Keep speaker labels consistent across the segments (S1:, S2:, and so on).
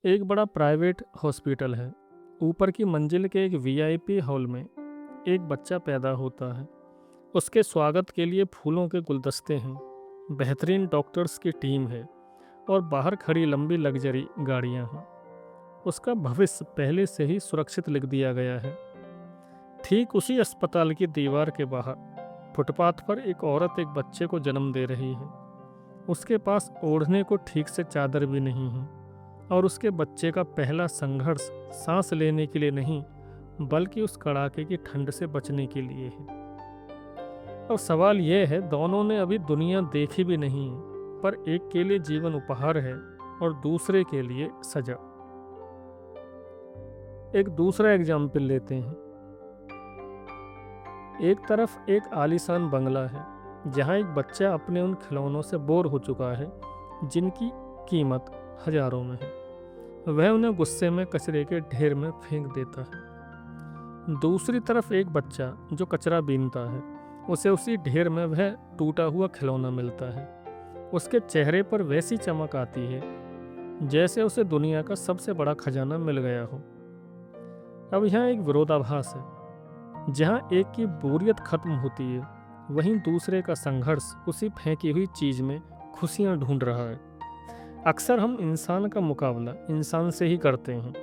S1: एक बड़ा private hospital है। ऊपर की मंजिल के एक वीआईपी हॉल में एक बच्चा पैदा होता है। उसके स्वागत के लिए फूलों के गुलदस्ते हैं, बेहतरीन डॉक्टर्स की टीम है और बाहर खड़ी लंबी लग्जरी गाड़ियां हैं। उसका भविष्य पहले से ही सुरक्षित लिख दिया गया है। ठीक उसी अस्पताल की दीवार के बाहर फुटपाथ पर एक औरत एक बच्चे को जन्म दे रही है। उसके पास ओढ़ने को ठीक से चादर भी नहीं है और उसके बच्चे का पहला संघर्ष सांस लेने के लिए नहीं, बल्कि उस कड़ाके की ठंड से बचने के लिए है। और सवाल यह है, दोनों ने अभी दुनिया देखी भी नहीं है, पर एक के लिए जीवन उपहार है और दूसरे के लिए सजा। एक दूसरा एग्जाम्पल लेते हैं। एक तरफ एक आलीशान बंगला है जहां एक बच्चा अपने उन खिलौनों से बोर हो चुका है जिनकी कीमत हजारों में है। वह उन्हें गुस्से में कचरे के ढेर में फेंक देता है। दूसरी तरफ एक बच्चा जो कचरा बीनता है, उसे उसी ढेर में वह टूटा हुआ खिलौना मिलता है। उसके चेहरे पर वैसी चमक आती है जैसे उसे दुनिया का सबसे बड़ा खजाना मिल गया हो। अब यहाँ एक विरोधाभास है। जहाँ एक की बोरियत खत्म होती है, वहीं दूसरे का संघर्ष उसी फेंकी हुई चीज में खुशियां ढूंढ रहा है। अक्सर हम इंसान का मुकाबला इंसान से ही करते हैं,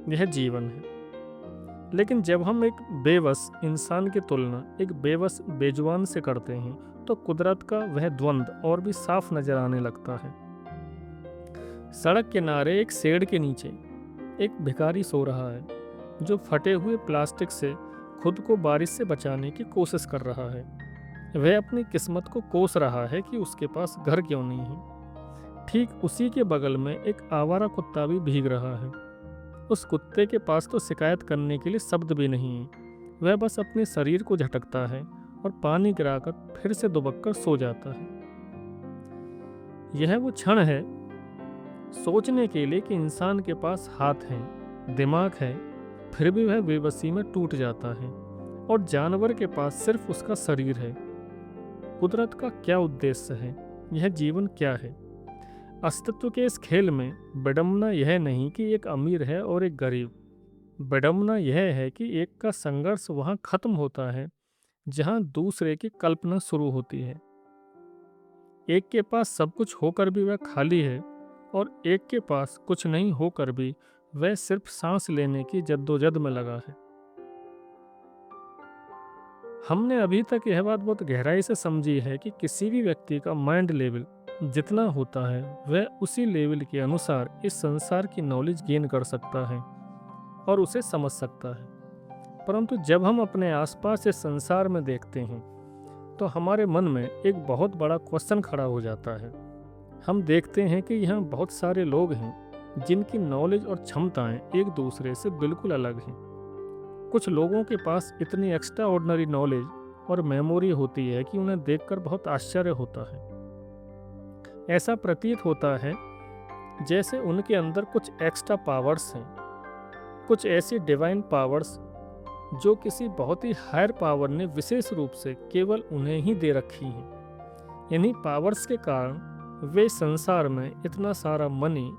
S1: यह जीवन है। लेकिन जब हम एक बेबस इंसान की तुलना एक बेबस बेजुबान से करते हैं, तो कुदरत का वह द्वंद्व और भी साफ नजर आने लगता है। सड़क किनारे एक शेड के नीचे एक भिखारी सो रहा है, जो फटे हुए प्लास्टिक से खुद को बारिश से बचाने की कोशिश कर रहा है। वह अपनी किस्मत को कोस रहा है कि उसके पास घर क्यों नहीं है। ठीक उसी के बगल में एक आवारा कुत्ता भी भीग रहा है। उस कुत्ते के पास तो शिकायत करने के लिए शब्द भी नहीं है। वह बस अपने शरीर को झटकता है और पानी गिराकर फिर से दुबक कर सो जाता है। यह वो क्षण है सोचने के लिए कि इंसान के पास हाथ हैं, दिमाग है, फिर भी वह बेबसी में टूट जाता है। और जानवर के पास सिर्फ उसका शरीर है। कुदरत का क्या उद्देश्य है? यह जीवन क्या है? अस्तित्व के इस खेल में विडंबना यह नहीं कि एक अमीर है और एक गरीब। विडंबना यह है कि एक का संघर्ष वहां खत्म होता है जहां दूसरे की कल्पना शुरू होती है। एक के पास सब कुछ होकर भी वह खाली है और एक के पास कुछ नहीं होकर भी वह सिर्फ सांस लेने की जद्दोजहद में लगा है। हमने अभी तक यह बात बहुत गहराई से समझी है कि किसी भी व्यक्ति का माइंड लेवल जितना होता है, वह उसी लेवल के अनुसार इस संसार की नॉलेज गेन कर सकता है और उसे समझ सकता है। परंतु जब हम अपने आसपास इस संसार में देखते हैं, तो हमारे मन में एक बहुत बड़ा क्वेश्चन खड़ा हो जाता है। हम देखते हैं कि यहाँ बहुत सारे लोग हैं जिनकी नॉलेज और क्षमताएं एक दूसरे से बिल्कुल अलग हैं। कुछ लोगों के पास इतनी एक्स्ट्रा ऑर्डिनरी नॉलेज और मेमोरी होती है कि उन्हें देखकर बहुत आश्चर्य होता है। ऐसा प्रतीत होता है जैसे उनके अंदर कुछ एक्स्ट्रा पावर्स हैं, कुछ ऐसी डिवाइन पावर्स जो किसी बहुत ही हायर पावर ने विशेष रूप से केवल उन्हें ही दे रखी हैं। इन्हीं पावर्स के कारण वे संसार में इतना सारा मनी,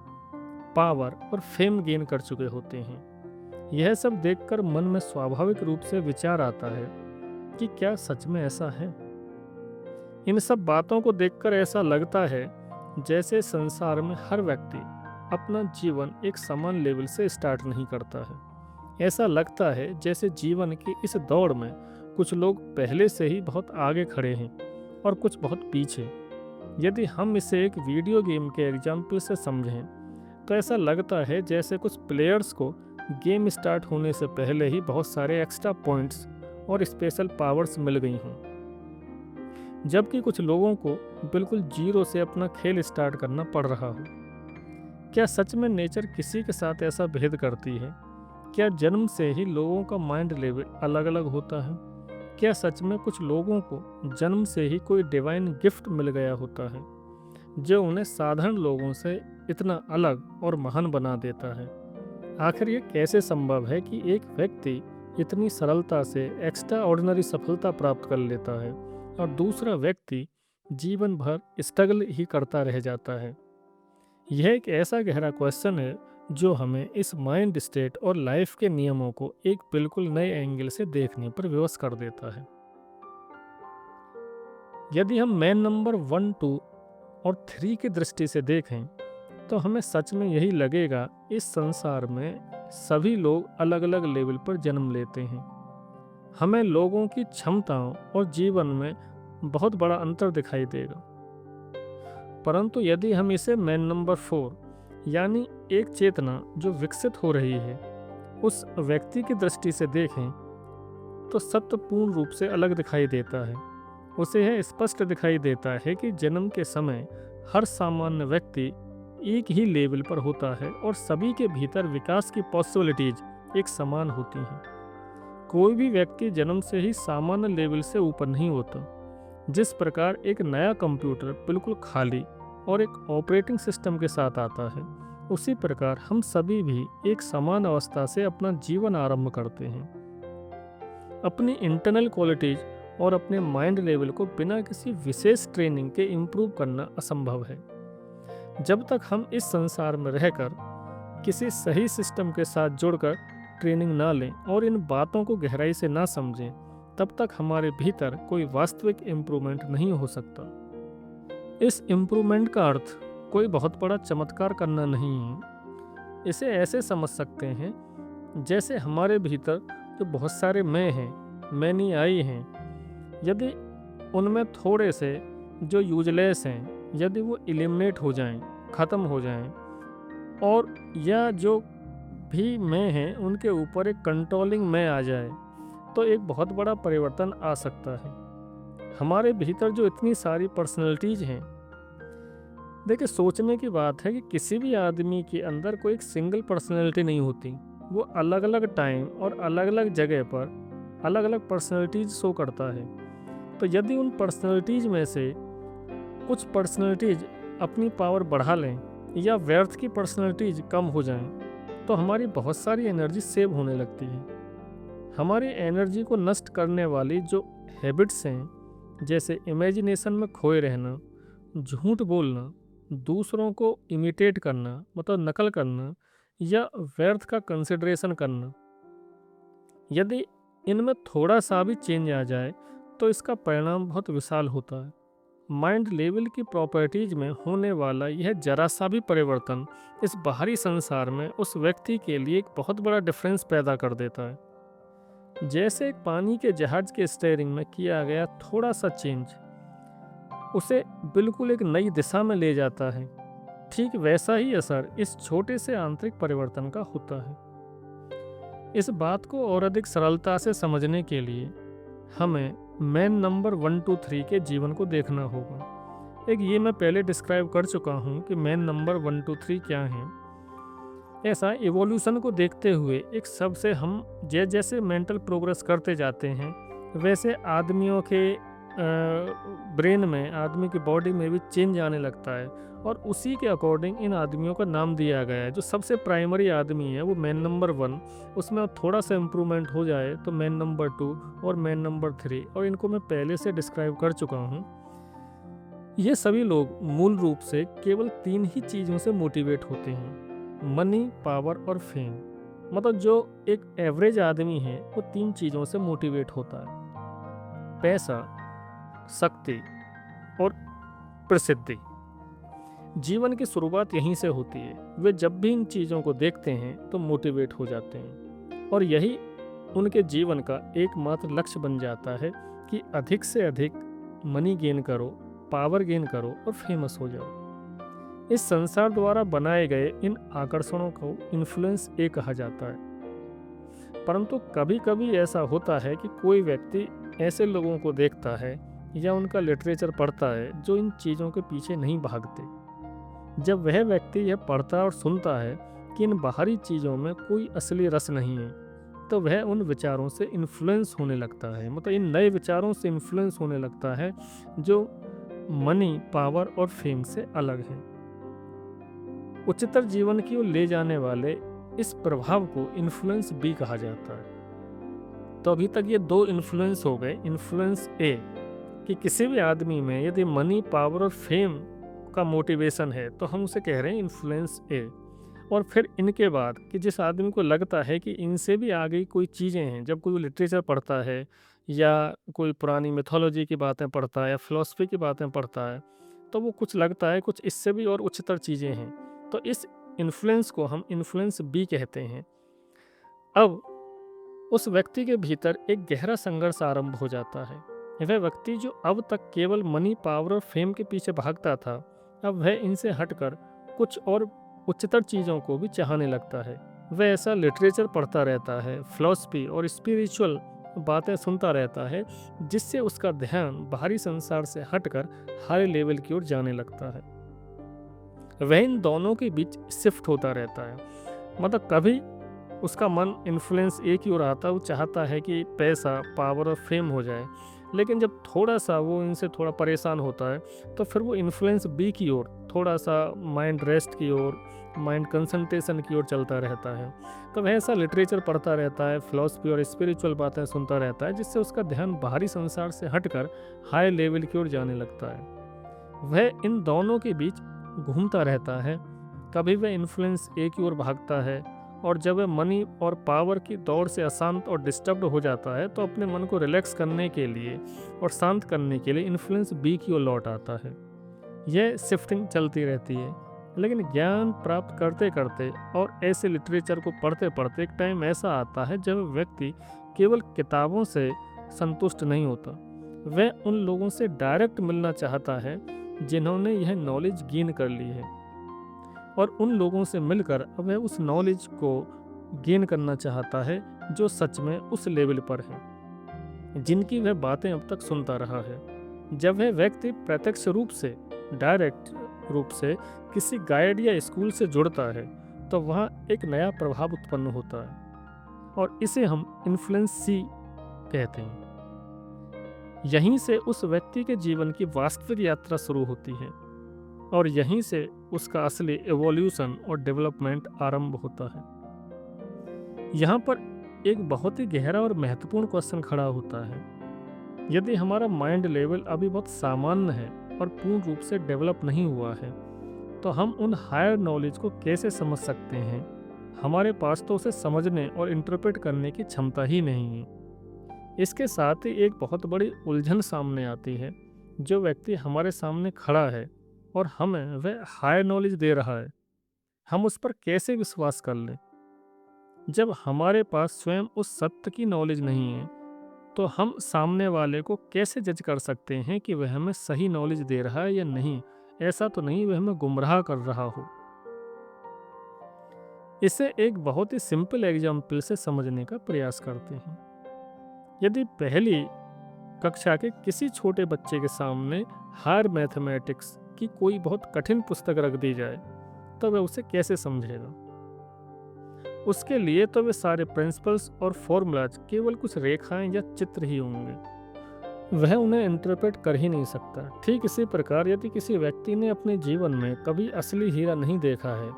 S1: पावर और फेम गेन कर चुके होते हैं। यह सब देखकर मन में स्वाभाविक रूप से विचार आता है कि क्या सच में ऐसा है? इन सब बातों को देखकर ऐसा लगता है जैसे संसार में हर व्यक्ति अपना जीवन एक समान लेवल से स्टार्ट नहीं करता है। ऐसा लगता है जैसे जीवन की इस दौड़ में कुछ लोग पहले से ही बहुत आगे खड़े हैं और कुछ बहुत पीछे। यदि हम इसे एक वीडियो गेम के एग्जाम्पल से समझें, तो ऐसा लगता है जैसे कुछ प्लेयर्स को गेम स्टार्ट होने से पहले ही बहुत सारे एक्स्ट्रा पॉइंट्स और स्पेशल पावर्स मिल गई हों, जबकि कुछ लोगों को बिल्कुल जीरो से अपना खेल स्टार्ट करना पड़ रहा हो। क्या सच में नेचर किसी के साथ ऐसा भेद करती है? क्या जन्म से ही लोगों का माइंड लेवल अलग अलग होता है? क्या सच में कुछ लोगों को जन्म से ही कोई डिवाइन गिफ्ट मिल गया होता है जो उन्हें साधारण लोगों से इतना अलग और महान बना देता है? आखिर ये कैसे संभव है कि एक व्यक्ति इतनी सरलता से एक्स्ट्रा ऑर्डिनरी सफलता प्राप्त कर लेता है और दूसरा व्यक्ति जीवन भर स्ट्रगल ही करता रह जाता है? यह एक ऐसा गहरा क्वेश्चन है जो हमें इस माइंड स्टेट और लाइफ के नियमों को एक बिल्कुल नए एंगल से देखने पर विवश कर देता है। यदि हम मैन नंबर 1, 2 और 3 की दृष्टि से देखें तो हमें सच में यही लगेगा, इस संसार में सभी लोग अलग अलग लेवल पर जन्म लेते हैं। हमें लोगों की क्षमताओं और जीवन में बहुत बड़ा अंतर दिखाई देगा। परंतु यदि हम इसे मैन नंबर 4 यानी एक चेतना जो विकसित हो रही है उस व्यक्ति की दृष्टि से देखें तो सत्य पूर्ण रूप से अलग दिखाई देता है। उसे यह स्पष्ट दिखाई देता है कि जन्म के समय हर सामान्य व्यक्ति एक ही लेवल पर होता है और सभी के भीतर विकास की पॉसिबिलिटीज एक समान होती हैं। कोई भी व्यक्ति जन्म से ही सामान्य लेवल से ऊपर नहीं होता। जिस प्रकार एक नया कंप्यूटर बिल्कुल खाली और एक ऑपरेटिंग सिस्टम के साथ आता है, उसी प्रकार हम सभी भी एक समान अवस्था से अपना जीवन आरंभ करते हैं। अपनी इंटरनल क्वालिटीज और अपने माइंड लेवल को बिना किसी विशेष ट्रेनिंग के इम्प्रूव करना असंभव है। जब तक हम इस संसार में रहकर किसी सही सिस्टम के साथ जुड़कर ट्रेनिंग ना लें और इन बातों को गहराई से ना समझें, तब तक हमारे भीतर कोई वास्तविक इम्प्रूवमेंट नहीं हो सकता। इस इम्प्रूवमेंट का अर्थ कोई बहुत बड़ा चमत्कार करना नहीं है। इसे ऐसे समझ सकते हैं जैसे हमारे भीतर जो बहुत सारे मैं हैं, मैनी आई हैं, यदि उनमें थोड़े से जो यूजलेस हैं यदि वो एलिमिनेट हो जाएं, ख़त्म हो जाएं, और या जो भी मैं हैं उनके ऊपर एक कंट्रोलिंग मैं आ जाए, तो एक बहुत बड़ा परिवर्तन आ सकता है। हमारे भीतर जो इतनी सारी पर्सनैलिटीज़ हैं, देखिए सोचने की बात है कि किसी भी आदमी के अंदर कोई एक सिंगल पर्सनैलिटी नहीं होती। वो अलग अलग टाइम और अलग अलग जगह पर अलग अलग पर्सनैलिटीज़ शो करता है। तो यदि उन पर्सनैलिटीज़ में से कुछ पर्सनैलिटीज़ अपनी पावर बढ़ा लें या व्यर्थ की पर्सनैलिटीज़ कम हो जाएं, तो हमारी बहुत सारी एनर्जी सेव होने लगती है। हमारी एनर्जी को नष्ट करने वाली जो हैबिट्स हैं, जैसे इमेजिनेशन में खोए रहना, झूठ बोलना, दूसरों को इमिटेट करना मतलब नकल करना, या व्यर्थ का कंसिडरेशन करना, यदि इनमें थोड़ा सा भी चेंज आ जाए तो इसका परिणाम बहुत विशाल होता है। माइंड लेवल की प्रॉपर्टीज में होने वाला यह जरा सा भी परिवर्तन इस बाहरी संसार में उस व्यक्ति के लिए एक बहुत बड़ा डिफरेंस पैदा कर देता है। जैसे एक पानी के जहाज के स्टीयरिंग में किया गया थोड़ा सा चेंज उसे बिल्कुल एक नई दिशा में ले जाता है, ठीक वैसा ही असर इस छोटे से आंतरिक परिवर्तन का होता है। इस बात को और अधिक सरलता से समझने के लिए हमें मैन नंबर 1, 2, 3 के जीवन को देखना होगा। एक ये मैं पहले डिस्क्राइब कर चुका हूँ कि मैन नंबर 1, 2, 3 क्या हैं। ऐसा इवोल्यूशन को देखते हुए एक सबसे हम जैसे मेंटल प्रोग्रेस करते जाते हैं, वैसे आदमियों के ब्रेन में, आदमी की बॉडी में भी चेंज आने लगता है और उसी के अकॉर्डिंग इन आदमियों का नाम दिया गया है। जो सबसे प्राइमरी आदमी है वो मैन नंबर 1, उसमें थोड़ा सा इम्प्रूवमेंट हो जाए तो मैन नंबर 2 और मैन नंबर 3, और इनको मैं पहले से डिस्क्राइब कर चुका हूँ। ये सभी लोग मूल रूप से केवल 3 ही चीज़ों से मोटिवेट होते हैं, मनी, पावर और फेम। मतलब जो एक एवरेज आदमी है वो 3 चीज़ों से मोटिवेट होता है, पैसा, शक्ति और प्रसिद्धि। जीवन की शुरुआत यहीं से होती है। वे जब भी इन चीज़ों को देखते हैं तो मोटिवेट हो जाते हैं और यही उनके जीवन का एकमात्र लक्ष्य बन जाता है कि अधिक से अधिक मनी गेन करो, पावर गेन करो और फेमस हो जाओ। इस संसार द्वारा बनाए गए इन आकर्षणों को इन्फ्लुएंस ए कहा जाता है। परंतु कभी कभी ऐसा होता है कि कोई व्यक्ति ऐसे लोगों को देखता है या उनका लिटरेचर पढ़ता है जो इन चीज़ों के पीछे नहीं भागते। जब वह व्यक्ति यह पढ़ता और सुनता है कि इन बाहरी चीज़ों में कोई असली रस नहीं है, तो वह उन विचारों से इन्फ्लुएंस होने लगता है, मतलब इन नए विचारों से इन्फ्लुएंस होने लगता है जो मनी, पावर और फेम से अलग हैं। उच्चतर जीवन की ओर ले जाने वाले इस प्रभाव को इन्फ्लुएंस बी कहा जाता है। तो अभी तक ये 2 इन्फ्लुएंस हो गए। इन्फ्लुएंस ए कि किसी भी आदमी में यदि मनी, पावर और फेम का मोटिवेशन है, तो हम उसे कह रहे हैं इन्फ्लुएंस ए। और फिर इनके बाद कि जिस आदमी को लगता है कि इनसे भी आगे कोई चीज़ें हैं, जब कोई लिटरेचर पढ़ता है या कोई पुरानी मिथोलॉजी की बातें पढ़ता है या फिलॉसफी की बातें पढ़ता है, तो वो कुछ लगता है कुछ इससे भी और उच्चतर चीज़ें हैं। तो इस इन्फ्लुएंस को हम इन्फ्लुएंस बी कहते हैं। अब उस व्यक्ति के भीतर एक गहरा संघर्ष आरंभ हो जाता है। वह व्यक्ति जो अब तक केवल मनी, पावर और फेम के पीछे भागता था, अब वह इनसे हटकर कुछ और उच्चतर चीज़ों को भी चाहने लगता है। वह ऐसा लिटरेचर पढ़ता रहता है, फिलॉसफी और स्पिरिचुअल बातें सुनता रहता है, जिससे उसका ध्यान बाहरी संसार से हटकर हाई लेवल की ओर जाने लगता है। वह इन दोनों के बीच शिफ्ट होता रहता है। मतलब कभी उसका मन इन्फ्लुएंस एक ही ओर आता है, वो चाहता है कि पैसा, पावर और फेम हो जाए। लेकिन जब थोड़ा-सा वो इनसे थोड़ा परेशान होता है, तो फिर वो इन्फ्लुएंस बी की ओर, थोड़ा-सा माइंड रेस्ट की ओर, माइंड कंसंट्रेशन की ओर चलता रहता है। तो वह ऐसा लिटरेचर पढ़ता रहता है, फिलॉसफी और स्पिरिचुअल बातें सुनता रहता है, जिससे उसका ध्यान बाहरी संसार से हटकर हाई लेवल की ओर जाने लगता है। वह इन दोनों के बीच घूमता रहता है। कभी वह इन्फ्लुएंस ए की ओर भागता है, और जब वह मनी और पावर की दौड़ से अशांत और डिस्टर्ब्ड हो जाता है, तो अपने मन को रिलैक्स करने के लिए और शांत करने के लिए इन्फ्लुएंस बी की ओर लौट आता है। यह शिफ्टिंग चलती रहती है, लेकिन ज्ञान प्राप्त करते करते और ऐसे लिटरेचर को पढ़ते पढ़ते एक टाइम ऐसा आता है जब व्यक्ति केवल किताबों से संतुष्ट नहीं होता। वह उन लोगों से डायरेक्ट मिलना चाहता है जिन्होंने यह नॉलेज गेन कर ली है, और उन लोगों से मिलकर वह उस नॉलेज को गेन करना चाहता है जो सच में उस लेवल पर है, जिनकी वह बातें अब तक सुनता रहा है। जब वह व्यक्ति प्रत्यक्ष रूप से, डायरेक्ट रूप से किसी गाइड या स्कूल से जुड़ता है, तो वहाँ एक नया प्रभाव उत्पन्न होता है, और इसे हम इन्फ्लुएंस सी कहते हैं। यहीं से उस व्यक्ति के जीवन की वास्तविक यात्रा शुरू होती है, और यहीं से उसका असली एवोल्यूशन और डेवलपमेंट आरंभ होता है। यहाँ पर एक बहुत ही गहरा और महत्वपूर्ण क्वेश्चन खड़ा होता है। यदि हमारा माइंड लेवल अभी बहुत सामान्य है और पूर्ण रूप से डेवलप नहीं हुआ है, तो हम उन हायर नॉलेज को कैसे समझ सकते हैं? हमारे पास तो उसे समझने और इंटरप्रेट करने की क्षमता ही नहीं है। इसके साथ ही एक बहुत बड़ी उलझन सामने आती है। जो व्यक्ति हमारे सामने खड़ा है और हमें वह हायर नॉलेज दे रहा है, हम उस पर कैसे विश्वास कर लें? जब हमारे पास स्वयं उस सत्य की नॉलेज नहीं है, तो हम सामने वाले को कैसे जज कर सकते हैं कि वह हमें सही नॉलेज दे रहा है या नहीं? ऐसा तो नहीं वह हमें गुमराह कर रहा हो। इसे एक बहुत ही सिंपल एग्जाम्पल से समझने का प्रयास करते हैं। यदि पहली कक्षा के किसी छोटे बच्चे के सामने हायर मैथमेटिक्स की कोई बहुत कठिन पुस्तक रख दी जाए, तो वह उसे कैसे समझेगा? उसके लिए तो वे सारे प्रिंसिपल्स और फॉर्मूलाज केवल कुछ रेखाएं या चित्र ही होंगे। वह उन्हें इंटरप्रेट कर ही नहीं सकता। ठीक इसी प्रकार यदि किसी व्यक्ति ने अपने जीवन में कभी असली हीरा नहीं देखा है,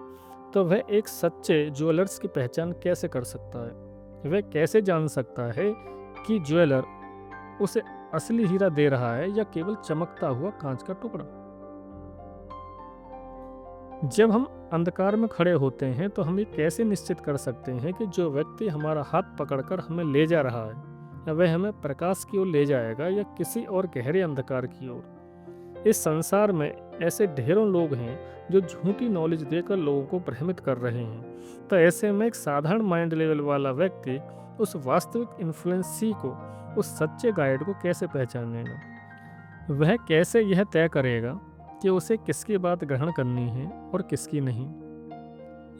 S1: तो वह एक सच्चे ज्वेलर्स की पहचान कैसे कर सकता है? वह कैसे जान सकता है कि ज्वेलर उसे असली हीरा दे रहा है या केवल चमकता हुआ कांच का टुकड़ा? जब हम अंधकार में खड़े होते हैं, तो हम ये कैसे निश्चित कर सकते हैं कि जो व्यक्ति हमारा हाथ पकड़कर हमें ले जा रहा है, वह हमें प्रकाश की ओर ले जाएगा या किसी और गहरे अंधकार की ओर? इस संसार में ऐसे ढेरों लोग हैं जो झूठी नॉलेज देकर लोगों को भ्रमित कर रहे हैं। तो ऐसे में एक साधारण माइंड लेवल वाला व्यक्ति उस वास्तविक इन्फ्लुएंसी को, उस सच्चे गाइड को कैसे पहचानेगा? वह कैसे यह तय करेगा कि उसे किसकी बात ग्रहण करनी है और किसकी नहीं?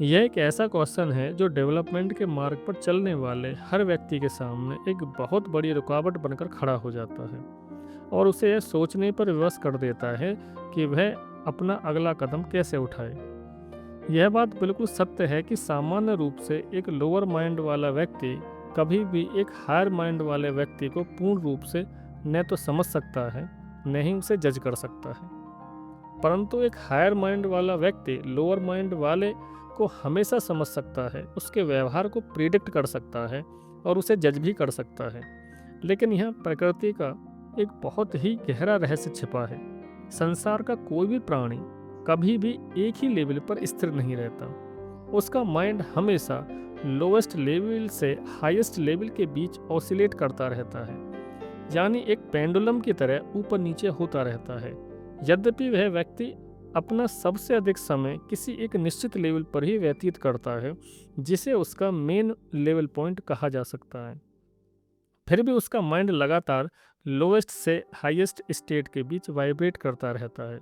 S1: यह एक ऐसा क्वेश्चन है जो डेवलपमेंट के मार्ग पर चलने वाले हर व्यक्ति के सामने एक बहुत बड़ी रुकावट बनकर खड़ा हो जाता है, और उसे यह सोचने पर विवश कर देता है कि वह अपना अगला कदम कैसे उठाए। यह बात बिल्कुल सत्य है कि सामान्य रूप से एक लोअर माइंड वाला व्यक्ति कभी भी एक हायर माइंड वाले व्यक्ति को पूर्ण रूप से न तो समझ सकता है, न ही उसे जज कर सकता है। परंतु एक हायर माइंड वाला व्यक्ति लोअर माइंड वाले को हमेशा समझ सकता है, उसके व्यवहार को प्रिडिक्ट कर सकता है और उसे जज भी कर सकता है। लेकिन यहाँ प्रकृति का एक बहुत ही गहरा रहस्य छिपा है। संसार का कोई भी प्राणी, कभी भी एक ही लेवल पर स्थिर नहीं रहता। उसका माइंड हमेशा लोवेस्ट लेवल से हाईएस्ट लेवल के बीच ऑसिलेट करता रहता है, यानी एक पेंडुलम की तरह ऊपर नीचे होता रहता है। यद्यपि वह व्यक्ति अपना सबसे अधिक समय किसी एक निश्चित लेवल पर ही व्यतीत करता है, जिसे उसका मेन लेवल पॉइंट कहा जा सकता है, फिर भी उसका माइंड लगातार लोवेस्ट से हाईएस्ट स्टेट के बीच वाइब्रेट करता रहता है।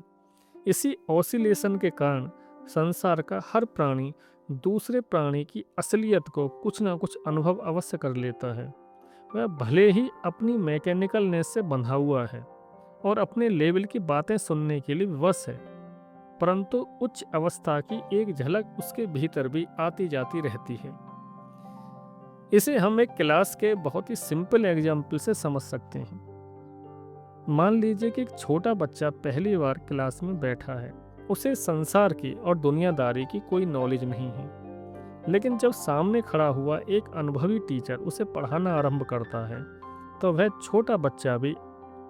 S1: इसी ऑसिलेशन के कारण संसार का हर प्राणी दूसरे प्राणी की असलियत को कुछ ना कुछ अनुभव अवश्य कर लेता है। वह भले ही अपनी मैकेनिकलनेस से बंधा हुआ है और अपने लेवल की बातें सुनने के लिए विवश है, परंतु उच्च अवस्था की एक झलक उसके भीतर भी आती जाती रहती है। इसे हम एक क्लास के बहुत ही सिंपल एग्जाम्पल से समझ सकते हैं। मान लीजिए कि एक छोटा बच्चा पहली बार क्लास में बैठा है। उसे संसार की और दुनियादारी की कोई नॉलेज नहीं है, लेकिन जब सामने खड़ा हुआ एक अनुभवी टीचर उसे पढ़ाना आरंभ करता है, तो वह छोटा बच्चा भी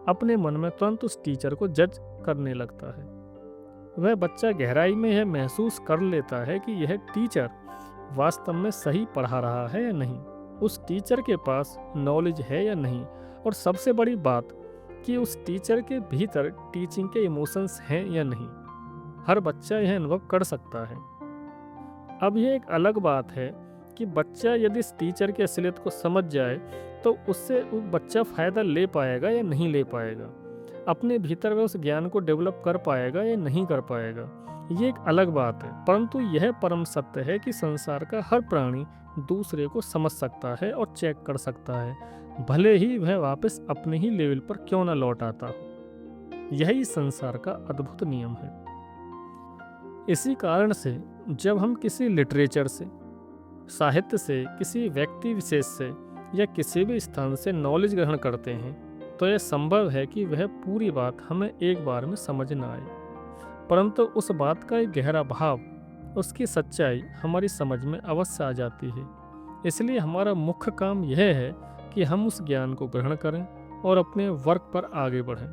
S1: अपने मन में तुरंत उस टीचर को जज करने लगता है। वह बच्चा गहराई में यह महसूस कर लेता है कि यह टीचर वास्तव में सही पढ़ा रहा है या नहीं, उस टीचर के पास नॉलेज है या नहीं, और सबसे बड़ी बात कि उस टीचर के भीतर टीचिंग के इमोशंस हैं या नहीं। हर बच्चा यह अनुभव कर सकता है। अब यह एक अलग बात है कि बच्चा यदि इस टीचर की असलियत को समझ जाए तो उससे वो बच्चा फ़ायदा ले पाएगा या नहीं ले पाएगा, अपने भीतर वह उस ज्ञान को डेवलप कर पाएगा या नहीं कर पाएगा, ये एक अलग बात है। परंतु यह परम सत्य है कि संसार का हर प्राणी दूसरे को समझ सकता है और चेक कर सकता है, भले ही वह वापस अपने ही लेवल पर क्यों न लौट आता हो। यही संसार का अद्भुत नियम है। इसी कारण से जब हम किसी लिटरेचर से, साहित्य से, किसी व्यक्ति विशेष से या किसी भी स्थान से नॉलेज ग्रहण करते हैं, तो यह संभव है कि वह पूरी बात हमें एक बार में समझ न आए, परंतु उस बात का एक गहरा भाव, उसकी सच्चाई हमारी समझ में अवश्य आ जाती है। इसलिए हमारा मुख्य काम यह है कि हम उस ज्ञान को ग्रहण करें और अपने वर्क पर आगे बढ़ें।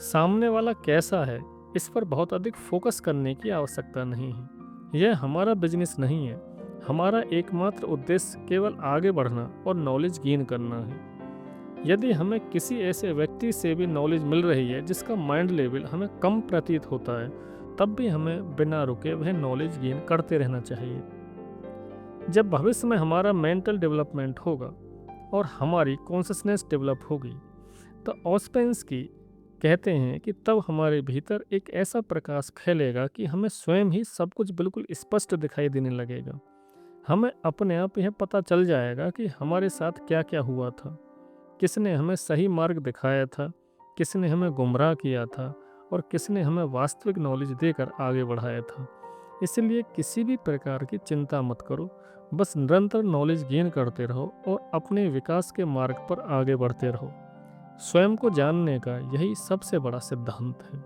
S1: सामने वाला कैसा है, इस पर बहुत अधिक फोकस करने की आवश्यकता नहीं है। यह हमारा बिजनेस नहीं है। हमारा एकमात्र उद्देश्य केवल आगे बढ़ना और नॉलेज गेन करना है। यदि हमें किसी ऐसे व्यक्ति से भी नॉलेज मिल रही है जिसका माइंड लेवल हमें कम प्रतीत होता है, तब भी हमें बिना रुके वह नॉलेज गेन करते रहना चाहिए। जब भविष्य में हमारा मेंटल डेवलपमेंट होगा और हमारी कॉन्शसनेस डेवलप होगी, तो ऑस्पेंसकी कहते हैं कि तब हमारे भीतर एक ऐसा प्रकाश फैलेगा कि हमें स्वयं ही सब कुछ बिल्कुल स्पष्ट दिखाई देने लगेगा। हमें अपने आप यह पता चल जाएगा कि हमारे साथ क्या क्या हुआ था, किसने हमें सही मार्ग दिखाया था, किसने हमें गुमराह किया था और किसने हमें वास्तविक नॉलेज देकर आगे बढ़ाया था। इसलिए किसी भी प्रकार की चिंता मत करो, बस निरंतर नॉलेज गेन करते रहो और अपने विकास के मार्ग पर आगे बढ़ते रहो। स्वयं को जानने का यही सबसे बड़ा सिद्धांत है।